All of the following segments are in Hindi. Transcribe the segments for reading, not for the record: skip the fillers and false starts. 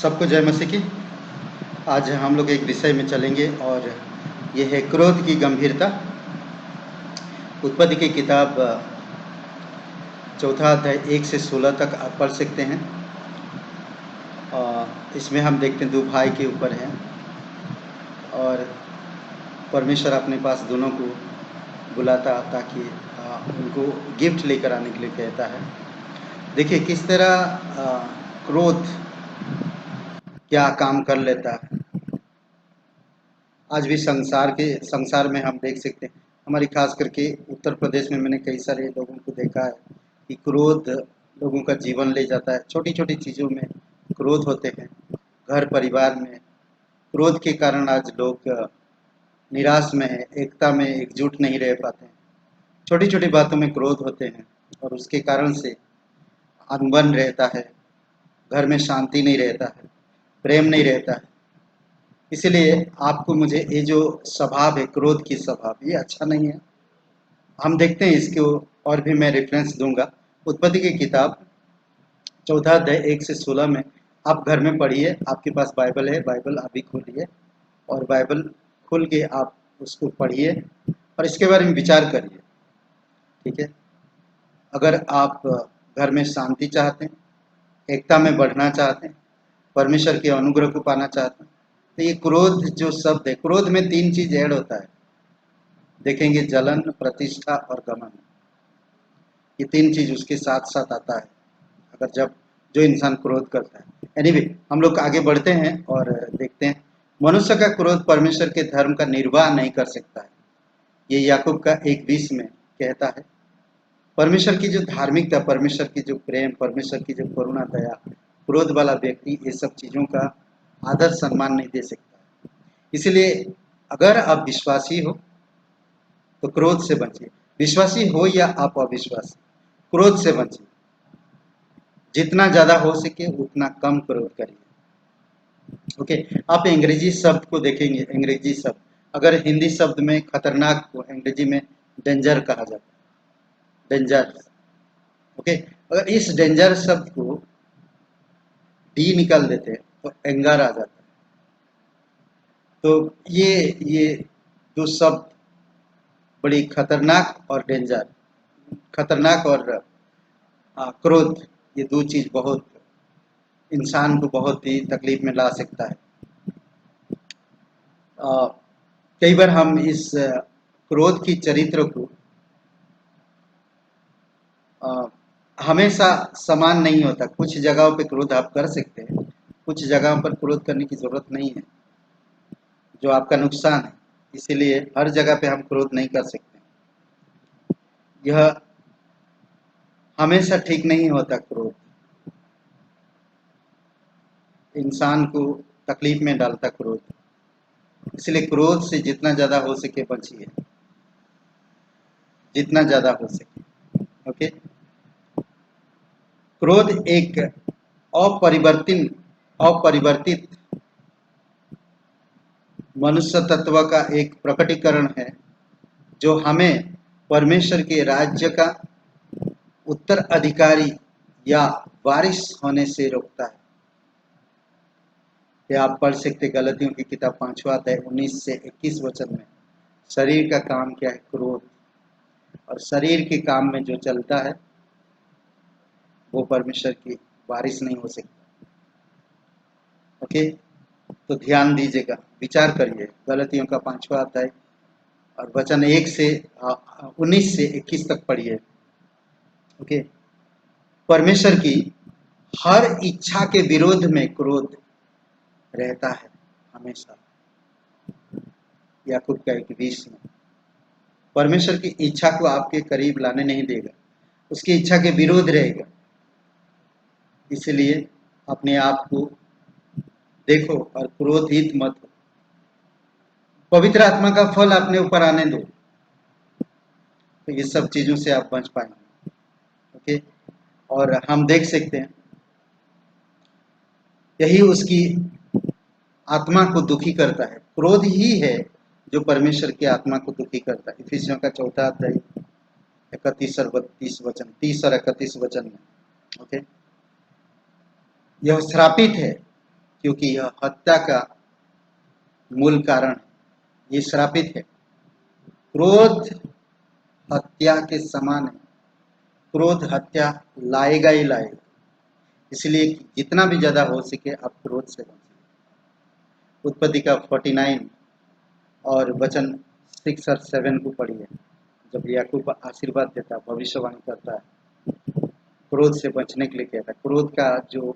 सबको जय मसीह की। आज हम लोग एक विषय में चलेंगे और ये है क्रोध की गंभीरता। उत्पत्ति की किताब चौथा अध्याय 1 से 16 तक आप पढ़ सकते हैं। इसमें हम देखते हैं दो भाई के ऊपर हैं और परमेश्वर अपने पास दोनों को बुलाता ताकि उनको गिफ्ट लेकर आने के लिए कहता है। देखिए किस तरह क्रोध क्या काम कर लेता है। आज भी संसार में हम देख सकते हैं, हमारी खास करके उत्तर प्रदेश में मैंने कई सारे लोगों को देखा है कि क्रोध लोगों का जीवन ले जाता है। छोटी छोटी चीज़ों में क्रोध होते हैं। घर परिवार में क्रोध के कारण आज लोग निराश में है, एकता में एकजुट नहीं रह पाते हैं। छोटी छोटी बातों में क्रोध होते हैं और उसके कारण से अनबन रहता है, घर में शांति नहीं रहता है, प्रेम नहीं रहता है। इसलिए आपको मुझे ये जो स्वभाव है, क्रोध की स्वभाव, ये अच्छा नहीं है। हम देखते हैं इसको और भी मैं रेफरेंस दूंगा। उत्पत्ति की किताब चौथा अध्याय 1 से 16 में आप घर में पढ़िए। आपके पास बाइबल है, बाइबल अभी खोलिए और बाइबल खोल के आप उसको पढ़िए और इसके बारे में विचार करिए। ठीक है, अगर आप घर में शांति चाहते हैं, एकता में बढ़ना चाहते हैं, परमेश्वर के अनुग्रह को पाना चाहते हैं, तो ये क्रोध जो शब्द है, क्रोध में 3 चीज ऐड होता है। देखेंगे जलन, प्रतिष्ठा और गमन। ये 3 चीज उसके साथ साथ आता है अगर जब जो इंसान क्रोध करता है। एनीवे, हम लोग आगे बढ़ते हैं और देखते हैं मनुष्य का क्रोध परमेश्वर के धर्म का निर्वाह नहीं कर सकता है। ये याकूब का 1:20 में कहता है। परमेश्वर की जो धार्मिकता, परमेश्वर की जो प्रेम, परमेश्वर की जो करुणा, दया, क्रोध वाला व्यक्ति ये सब चीजों का आदर सम्मान नहीं दे सकता। इसलिए अगर आप विश्वासी हो तो क्रोध से बचिए। विश्वासी हो या आप अविश्वासी, क्रोध से बचिए। जितना ज्यादा हो सके उतना कम क्रोध करिए। ओके, आप अंग्रेजी शब्द को देखेंगे। अंग्रेजी शब्द, अगर हिंदी शब्द में खतरनाक को अंग्रेजी में डेंजर कहा जाता है, डेंजर। ओके, अगर इस डेंजर शब्द को डी निकाल देते हैं तो एंगर आ जाता है। तो ये दो शब्द बड़ी खतरनाक और डेंजर, खतरनाक और क्रोध, ये दो चीज बहुत इंसान को बहुत ही तकलीफ में ला सकता है। कई बार हम इस क्रोध की चरित्र को हमेशा समान नहीं होता। कुछ जगहों पे क्रोध आप कर सकते हैं, कुछ जगहों पर क्रोध करने की जरूरत नहीं है जो आपका नुकसान है। इसीलिए हर जगह पे हम क्रोध नहीं कर सकते। यह हमेशा ठीक नहीं होता। क्रोध इंसान को तकलीफ में डालता क्रोध। इसलिए क्रोध से जितना ज्यादा हो सके बचिए, जितना ज्यादा हो सके। ओके, क्रोध एक अपरिवर्तित मनुष्य तत्व का एक प्रकटीकरण है जो हमें परमेश्वर के राज्य का उत्तराधिकारी या वारिस होने से रोकता है। ये आप पढ़ सकते गलतियों की किताब 5वां अध्याय 19 से 21 वचन में। शरीर का काम क्या है? क्रोध। और शरीर के काम में जो चलता है वो परमेश्वर की वारिस नहीं हो सकता। ओके, तो ध्यान दीजिएगा, विचार करिए। गलतियों का 5वां अध्याय और वचन 1 से 19 से 21 तक पढ़िए। ओके, परमेश्वर की हर इच्छा के विरोध में क्रोध रहता है हमेशा। याकूब का 1:20 में परमेश्वर की इच्छा को आपके करीब लाने नहीं देगा, उसकी इच्छा के विरोध रहेगा। इसलिए अपने आप को देखो और क्रोधित मत हो। पवित्र आत्मा का फल अपने ऊपर आने दो, तो ये सब चीजों से आप बच पाएंगे। ओके, और हम देख सकते हैं यही उसकी आत्मा को दुखी करता है। क्रोध ही है जो परमेश्वर की आत्मा को दुखी करता है। इफिसियों का 4 अध्याय 31 और 32 वचन, 30 और 31 वचन में। ओके, यह श्रापित है, क्योंकि यह हत्या का मूल कारण है। ये श्रापित है। क्रोध हत्या के समान है। क्रोध हत्या लाएगा ही लाएगा। इसलिए जितना भी ज्यादा हो सके आप क्रोध से बचें। उत्पत्ति का 49 और वचन 6 और 7 को पढ़िए। जब याकूब आशीर्वाद देता, भविष्यवाणी करता है, क्रोध से बचने के लिए कहता है। क्रोध का जो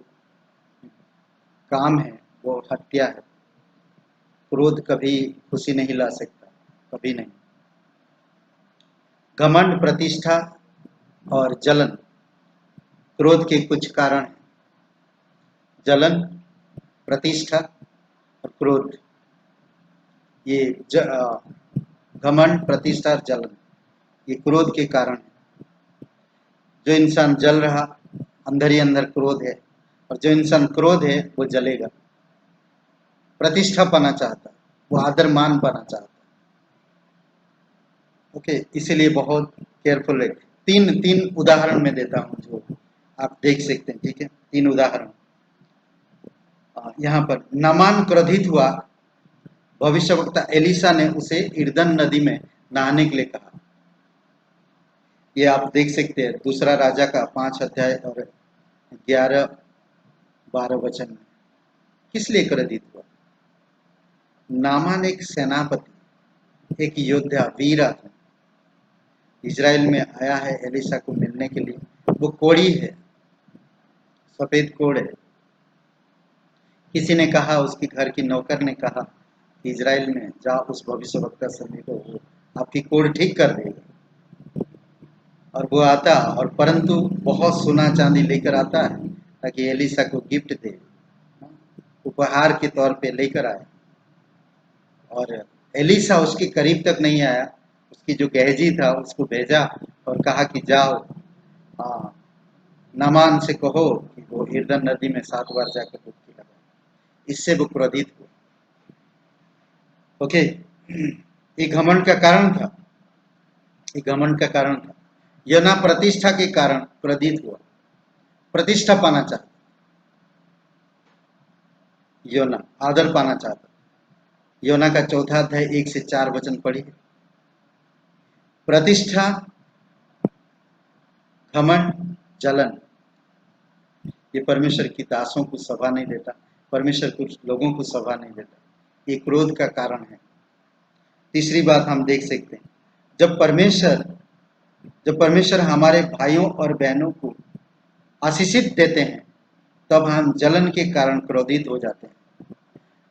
काम है वो हत्या है। क्रोध कभी खुशी नहीं ला सकता, कभी नहीं। घमंड, प्रतिष्ठा और जलन क्रोध के कुछ कारण हैं। जलन, प्रतिष्ठा और क्रोध, ये घमंड, प्रतिष्ठा और जलन, ये क्रोध के कारण है। जो इंसान जल रहा, अंदर ही अंदर क्रोध है, और जो इंसान क्रोध है वो जलेगा। प्रतिष्ठा पाना चाहता, वो आदर मान पाना चाहता। ओके, इसीलिए बहुत केयरफुल है। तीन तीन उदाहरण मैं देता हूँ जो आप देख सकते हैं। ठीक है, 3 उदाहरण। यहाँ पर नामान क्रोधित हुआ। भविष्यवक्ता एलिशा ने उसे यरदन नदी में नहाने के लिए कहा। ये आप देख सकते हैं दूसरा राजा का 5 अध्याय और 11-12 वचन में। किस लिए क्रोधित हुआ? नामान एक सेनापति, एक योद्धा, वीर आदमी इजराइल में आया है एलिशा को मिलने के लिए। वो कोढ़ी है, सफेद कोढ़ है। किसी ने कहा, उसकी घर की नौकर ने कहा कि इजराइल में जाओ, उस भविष्यवक्ता से मिलो, वो आपकी कोढ़ ठीक कर देगा। और वो आता, और परंतु बहुत सोना चांदी लेकर आता है ताकि एलिशा को गिफ्ट दे, उपहार के तौर पे लेकर आए। और एलिशा उसके करीब तक नहीं आया। उसकी जो गहजी था उसको भेजा और कहा कि जाओ, नामान से कहो कि वो यरदन नदी में 7 बार जाकर डुबकी लगाए। इससे वो क्रोधित हुआ। ओके, ये घमंड का कारण था। ये घमंड का कारण था। योना प्रतिष्ठा के कारण क्रोधित हुआ। प्रतिष्ठा पाना चाहता, योना आदर पाना चाहता। योना का 4 अध्याय 1 से 4 वचन पढ़िए। प्रतिष्ठा, घमंड, जलन, ये परमेश्वर की दासों को सभा नहीं देता। परमेश्वर कुछ लोगों को सभा नहीं देता। ये क्रोध का कारण है। तीसरी बात हम देख सकते हैं, जब परमेश्वर हमारे भाइयों और बहनों को आशीषित देते हैं तब हम जलन के कारण क्रोधित हो जाते हैं।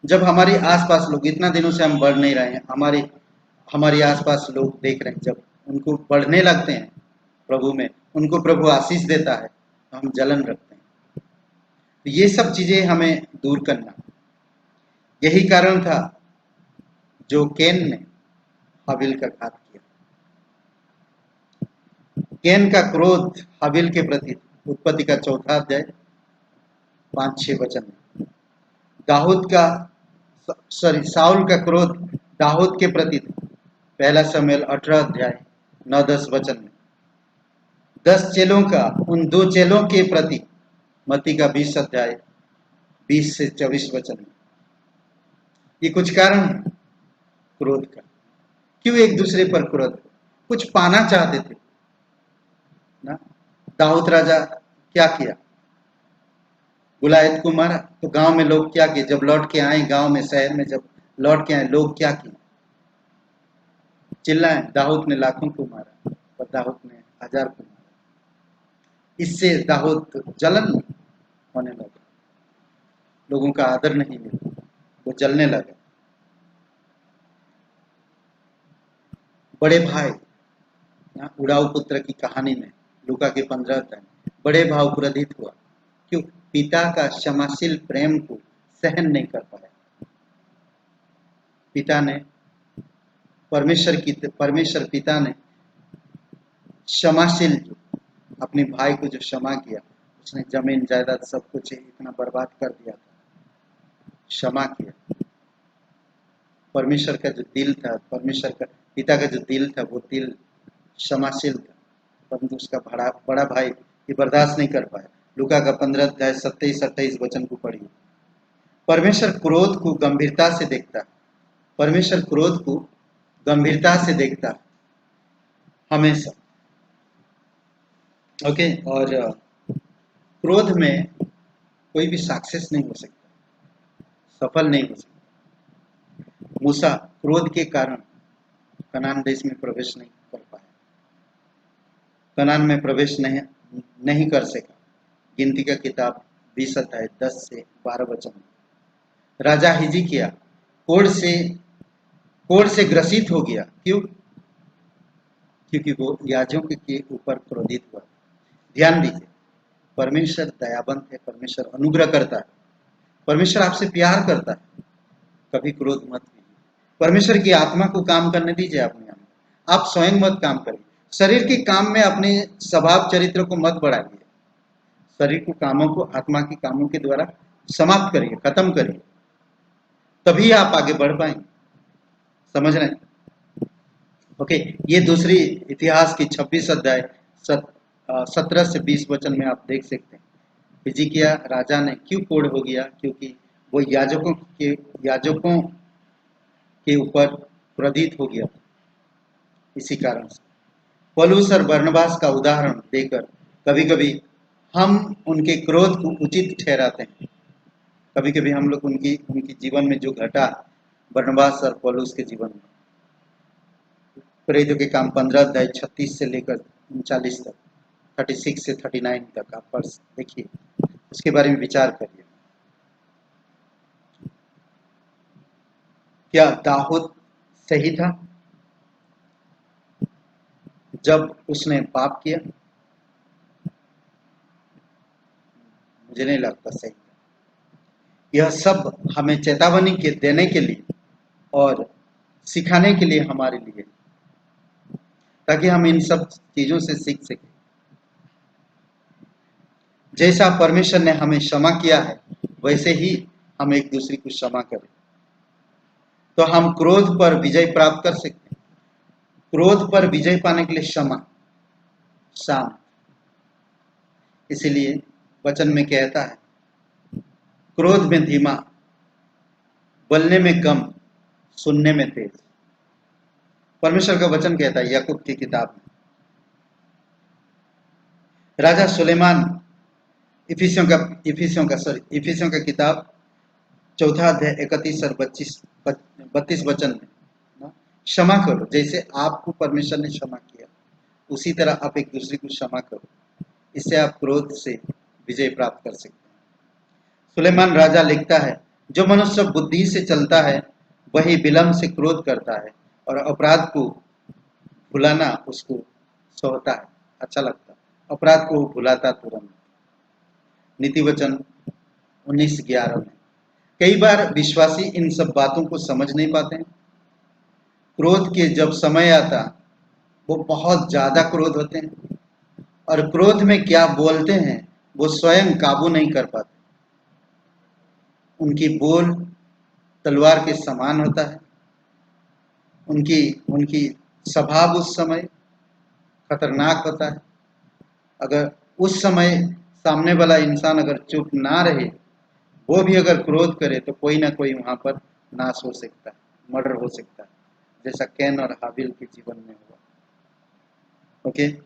जब हमारे आसपास लोग, इतना दिनों से हम बढ़ नहीं रहे हैं, हमारे आसपास लोग देख रहे हैं, जब उनको बढ़ने लगते हैं प्रभु में, उनको प्रभु आशीष देता है, तो हम जलन रखते हैं। तो ये सब चीजें हमें दूर करना। यही कारण था जो कैन ने हाबिल का घात किया। कैन का क्रोध हाबिल के प्रति, उत्पत्ति का 4 अध्याय 5-6 वचन में। साउल का क्रोध दाऊद के प्रति था। 1 शमूएल 18 अध्याय 9-10 वचन में। 10 चेलों का उन 2 चेलों के प्रति, मत्ती का 20 अध्याय 20 से 24 वचन में। ये कुछ कारण है क्रोध का। क्यों एक दूसरे पर क्रोध? कुछ पाना चाहते थे ना। दाऊद राजा क्या किया? गुलायत को मारा। तो गांव में लोग क्या किए? जब लौट के आए गांव में, शहर में जब लौट के आए, लोग क्या किए? चिल्लाए, दाऊद ने लाखों को मारा और दाऊद ने 1000 को मारा। इससे दाऊद जलन होने लगा, लोगों का आदर नहीं मिला, वो जलने लगा। बड़े भाई, उड़ाऊ पुत्र की कहानी में, लूका के 15 अध्याय, बड़े भाव क्रोधित हुआ। क्यों? पिता का क्षमाशील प्रेम को सहन नहीं कर पाया। पिता ने, परमेश्वर पिता ने क्षमाशील, अपने भाई को जो क्षमा किया, उसने जमीन जायदाद सब कुछ इतना बर्बाद कर दिया था, क्षमा किया। परमेश्वर का जो दिल था, परमेश्वर का पिता का जो दिल था, वो दिल क्षमाशील था, परंतु उसका बड़ा भाई ये बर्दाश्त नहीं कर पाया। लूका का 15 अध्याय 27-28 वचन को पढ़िए। परमेश्वर क्रोध को गंभीरता से देखता है। परमेश्वर क्रोध को गंभीरता से देखता है हमेशा। ओके। और क्रोध में कोई भी सक्सेस नहीं हो सकता, सफल नहीं हो सकता। मूसा क्रोध के कारण कनान देश में प्रवेश नहीं कर पाया, कनान में प्रवेश नहीं कर सका। गिनती का किताब 20 अध्याय 10 से 12 वचन। राजा हिजकिय्याह कोढ़ से ग्रसित हो गया। क्यों? क्योंकि वो याजकों के ऊपर क्रोधित हुआ। ध्यान दीजिए, परमेश्वर दयावंत है, परमेश्वर अनुग्रह करता है, परमेश्वर आपसे प्यार करता है। कभी क्रोध मत कीजिए। परमेश्वर की आत्मा को काम करने दीजिए अपने आप। आप स्वयं मत काम करिए। शरीर के काम में अपने स्वभाव चरित्र को मत बढ़ाइए। शरीर के कामों को आत्मा के कामों के द्वारा समाप्त करिए, खत्म करिए, तभी आप आगे बढ़ पाएंगे। समझ रहे हैं? ओके। ये दूसरी इतिहास की 26 अध्याय 17 से 20 वचन में आप देख सकते हैं। हिजकिय्याह राजा ने क्यों कोढ़ हो गया? क्योंकि वो याजकों के ऊपर क्रोधित हो गया। इसी कारण से पौलुस और बरनबास का उदाहरण देकर कभी कभी हम उनके क्रोध को उचित ठहराते हैं। कभी कभी हम लोग उनकी जीवन में जो घटा बरनबास और पौलुस के जीवन में, प्रेरितों के काम 15 अध्याय 36 से लेकर 39 तक, 36 से 39 तक आप पढ़ देखिए, उसके बारे में विचार करिए। क्या दाऊद सही था जब उसने पाप किया? मुझे नहीं लगता सही था। यह सब हमें चेतावनी के देने के लिए और सिखाने के लिए हमारे लिए, ताकि हम इन सब चीजों से सीख सकें। जैसा परमेश्वर ने हमें क्षमा किया है वैसे ही हम एक दूसरे को क्षमा करें, तो हम क्रोध पर विजय प्राप्त कर सकते हैं। क्रोध पर विजय पाने के लिए क्षमा, शांत। इसीलिए वचन में कहता है, क्रोध में धीमा, बोलने में कम, सुनने में तेज। परमेश्वर का वचन कहता है याकूब की किताब में। राजा सुलेमान इफिसियों का किताब 4 अध्याय 31 और 32 वचन में, क्षमा करो जैसे आपको परमेश्वर ने क्षमा किया उसी तरह आप एक दूसरे को क्षमा करो, इससे आप क्रोध से विजय प्राप्त कर सकते हैं। सुलेमान राजा लिखता है, जो मनुष्य बुद्धि से चलता है वही विलंब से क्रोध करता है और अपराध को भुलाना उसको सोहता है, अच्छा लगता है। अपराध को भुलाता तुरंत। नीति वचन 19:11 में। कई बार विश्वासी इन सब बातों को समझ नहीं पाते हैं। क्रोध के जब समय आता वो बहुत ज्यादा क्रोध होते हैं और क्रोध में क्या बोलते हैं वो स्वयं काबू नहीं कर पाते। उनकी बोल तलवार के समान होता है। उनकी स्वभाव उस समय खतरनाक होता है। अगर उस समय सामने वाला इंसान अगर चुप ना रहे, वो भी अगर क्रोध करे तो कोई ना कोई वहां पर नाश हो सकता है, मर्डर हो सकता है, जैसा कैन और हाबिल के जीवन में हुआ। ओके।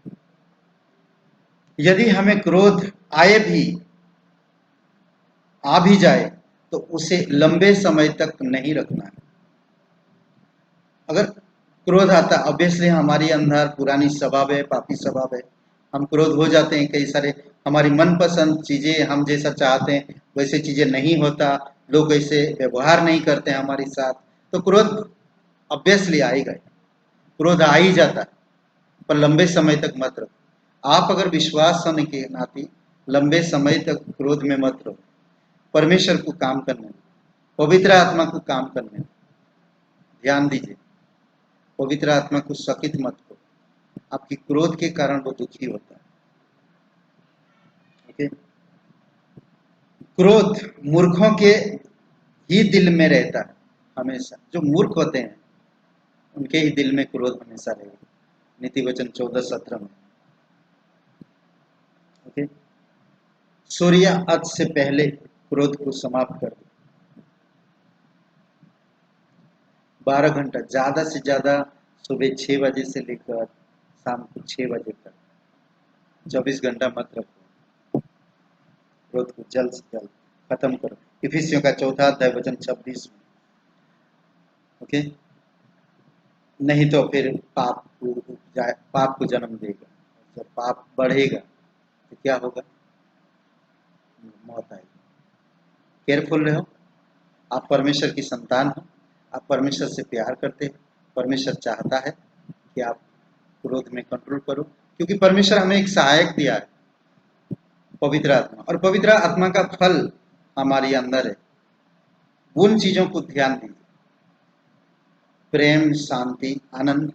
यदि हमें क्रोध आ भी जाए तो उसे लंबे समय तक नहीं रखना है। अगर क्रोध आता, ऑब्वियसली हमारी अंदर पुरानी स्वभाव है, पापी स्वभाव है, हम क्रोध हो जाते हैं। कई सारे हमारी मनपसंद चीजें, हम जैसा चाहते हैं वैसे चीजें नहीं होता, लोग ऐसे व्यवहार नहीं करते हैं हमारे साथ, तो क्रोध ऑब्वियसली आएगा। क्रोध आ ही जाता है, पर लंबे समय तक मत रखो। आप अगर विश्वास होने के नाते लंबे समय तक क्रोध में मत रहो। परमेश्वर को काम करने दो, पवित्र आत्मा को काम करने दो। ध्यान दीजिए, पवित्र आत्मा को शकित मत करो। आपकी क्रोध के कारण वो दुखी होता है। ओके। क्रोध मूर्खों के ही दिल में रहता है हमेशा। जो मूर्ख होते हैं उनके ही दिल में क्रोध हमेशा रहेगा। नीति वचन 14:17 में। ओके। सूर्य अस्त से पहले क्रोध को समाप्त कर दो। 12 घंटा, ज़्यादा से ज़्यादा सुबह 6 बजे से लेकर शाम को 6 बजे तक, 24 घंटा मत रखो। क्रोध को जल्द से जल्द खत्म करो। इफिसियों का 4 अध्याय वचन 26 में। ओके, नहीं तो फिर पाप को जन्म देगा। जब पाप बढ़ेगा तो क्या होगा? मौत आएगी। केयरफुल रहो। आप परमेश्वर की संतान हो, आप परमेश्वर से प्यार करते हैं। परमेश्वर चाहता है कि आप क्रोध में कंट्रोल करो, क्योंकि परमेश्वर हमें एक सहायक दिया है, पवित्र आत्मा, और पवित्र आत्मा का फल हमारे अंदर है। उन चीजों को ध्यान दीजिए: प्रेम, शांति, आनंद,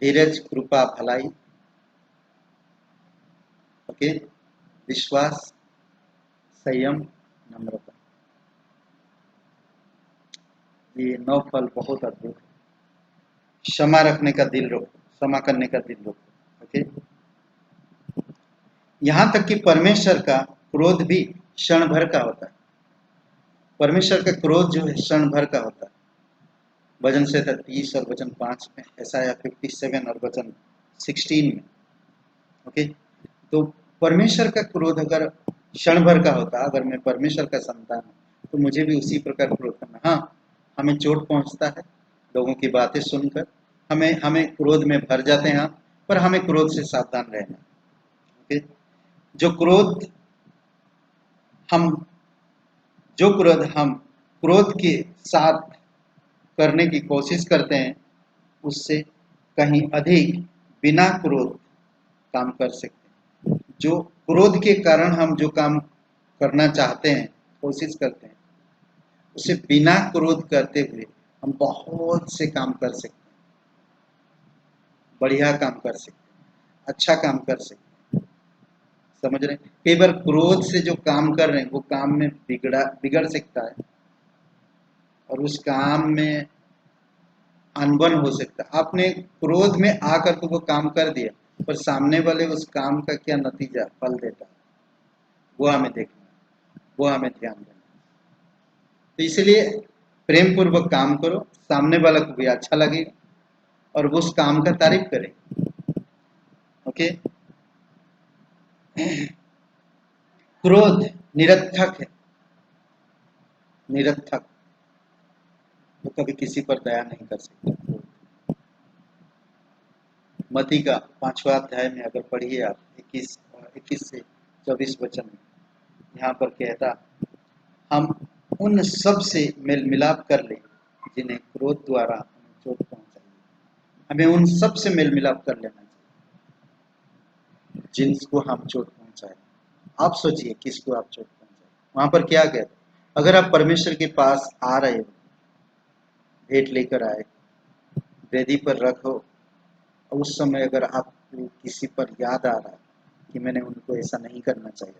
धीरज, कृपा, भलाई, ओके, विश्वास, संयम, नम्रता। ये 9 फल बहुत अद्भुत है। क्षमा रखने का दिल रखो, क्षमा करने का दिल रखो। ओके, यहां तक कि परमेश्वर का क्रोध भी क्षण भर का होता है। परमेश्वर का क्रोध जो है क्षण भर का होता है। वचन से 30 और वचन 5 में, यशायाह 57 और वचन 16 में। ओके, तो परमेश्वर का क्रोध अगर क्षण भर का होता, अगर मैं परमेश्वर का संतान हूं, तो मुझे भी उसी प्रकार क्रोध करना। हाँ, हमें चोट पहुंचता है लोगों की बातें सुनकर, हमें क्रोध में भर जाते हैं, पर हमें क्रोध से सावधान रहना। ओके, जो हम क्रोध के साथ करने की कोशिश करते हैं, उससे कहीं अधिक बिना क्रोध काम कर सकते हैं। जो क्रोध के कारण हम जो काम करना चाहते हैं, कोशिश करते हैं, उसे बिना क्रोध करते हुए हम बहुत से काम कर सकते हैं, बढ़िया काम कर सकते हैं, अच्छा काम कर सकते हैं। समझ रहे हैं? कई बार क्रोध से जो काम कर रहे हैं वो काम में बिगड़ सकता है, और उस काम में अनबन हो सकता है। आपने क्रोध में आकर के वो काम कर दिया, पर सामने वाले उस काम का क्या नतीजा फल देता है, वो हमें देखना, वो हमें ध्यान देना। तो इसलिए प्रेम पूर्वक काम करो, सामने वाला को भी अच्छा लगेगा और वो उस काम का तारीफ करे। ओके, क्रोध निरर्थक है, निरर्थक। वो कभी किसी पर दया नहीं कर सकता। मती का 5वां अध्याय में अगर पढ़िए आप, 21 से 24 वचन में, यहाँ पर कहता, हम उन सब से मेल मिलाप कर ले जिन्हें क्रोध द्वारा हमें चोट पहुंचाई। हमें उन सब से मेल मिलाप कर लेना चाहिए जिनको हम चोट पहुंचाए। आप सोचिए किसको आप चोट पहुंचाए। वहां पर क्या कहते, अगर आप परमेश्वर के पास आ रहे हो, भेंट लेकर आए, वेदी पर रखो, और उस समय अगर आपको किसी पर याद आ रहा है कि मैंने उनको ऐसा नहीं करना चाहिए,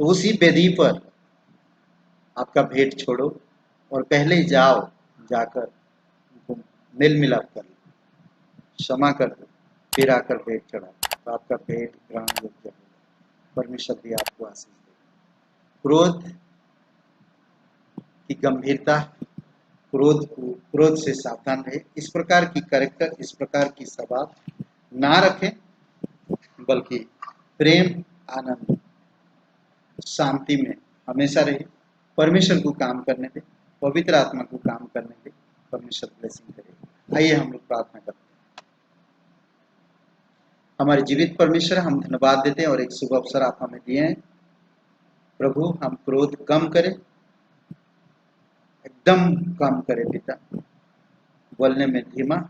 तो उसी वेदी पर आपका भेंट छोड़ो और पहले जाओ, जाकर उनको मेल मिलाप कर लो, क्षमा कर दो, फिर आकर भेंट चढ़ाओ, तो आपका भेंट ग्रहण योग्य होगा। परमेश्वर भी आपको आशीष देगा। क्रोध की गंभीरता, क्रोध से सावधान रहे। इस प्रकार की कैरेक्टर, इस प्रकार की स्वभाव ना रखें, बल्कि प्रेम, आनंद, शांति में हमेशा रहे। परमेश्वर को काम करने दे, पवित्र आत्मा को काम करने दे। परमेश्वर ब्लेसिंग करे। आइए हम लोग प्रार्थना करते हैं। हमारे जीवित परमेश्वर, हम धन्यवाद देते हैं और एक शुभ अवसर आप हमें दिए हैं। प्रभु, हम क्रोध कम करें, एकदम कम करें पिता, बोलने में धीमा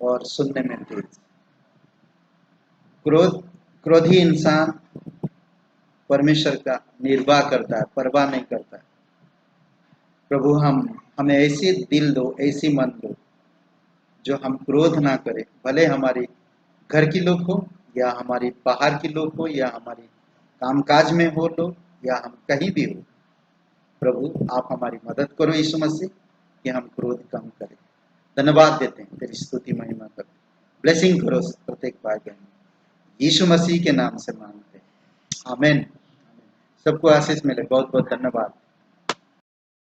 और सुनने में तेज। क्रोधी इंसान परमेश्वर का निर्वाह करता है, परवाह नहीं करता है। प्रभु, हमें ऐसी दिल दो, ऐसी मन दो, जो हम क्रोध ना करें, भले हमारे घर की लोग हो या हमारी बाहर की लोग हो या हमारी कामकाज में हो लोग या हम कहीं भी हो। प्रभु, आप हमारी मदद करो यीशु मसीह, कि हम क्रोध कम करें। धन्यवाद देते हैं, तेरी स्तुति महिमा करते, ब्लेसिंग करो प्रत्येक भाई बहन, यीशु मसीह के नाम से मांगते हैं, आमीन। सबको आशीष मिले। बहुत बहुत धन्यवाद।